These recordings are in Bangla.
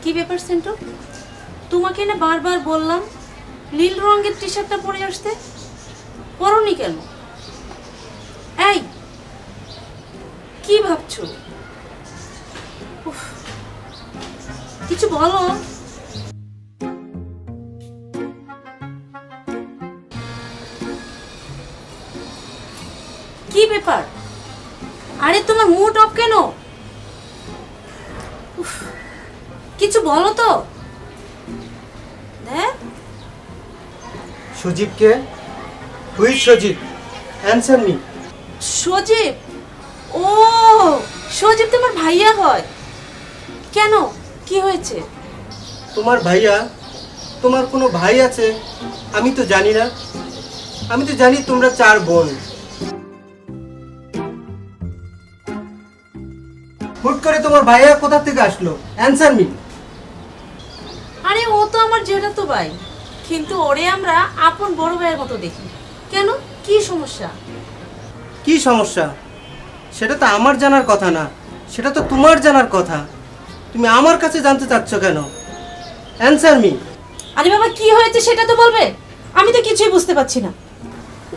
কি ব্যাপার সেন্টু? তোমাকে না বারবার বললাম নীল রঙের টি শার্টটা পরে আসতে, পরনি কেন? এই কি ভাবছো? উফ, কিছু বলো। কি ব্যাপার? আরে তোমার মুড অফ কেন? উফ, কিছু বলো তো। দেখ, সজীবকে? হুই সজীব? Answer me. সজীব? ও, সজীব তোমার ভাইয়া হয়? কেন, কি হয়েছে? তোমার ভাইয়া? তোমার কোনো ভাই আছে? আমি তো জানি না। আমি তো জানি তোমরা 4 বোন। হুট করে তোমার ভাইয়া কোথা থেকে আসলো? Answer me. আরে ও তো আমার জেঠাতো ভাই, কিন্তু ওরে আমরা আপন বড় ভাইয়ের মতো দেখি। কেন, কি সমস্যা? কি সমস্যা? সেটা তো আমার জানার কথা না, সেটা তো তোমার জানার কথা। তুমি আমার কাছে জানতে চাচ্ছ কেন? Answer me. আরে বাবা, কি হয়েছে সেটা তো বলবে। আমি তো কিছুই বুঝতে পারছি না।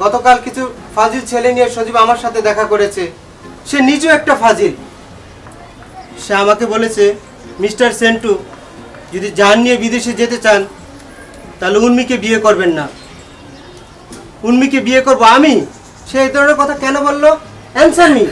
গতকাল কিছু ফাজিল ছেলে নিয়ে সজীব আমার সাথে দেখা করেছে। সে নিজেও একটা ফাজিল। সে আমাকে বলেছে, মিস্টার সেন্টু, যদি জান নিয়ে বিদেশে যেতে চান তাহলে উর্মিকে বিয়ে করবেন না, উর্মিকে বিয়ে করবো আমি। সে এই ধরনের কথা কেন বললো? Answer me.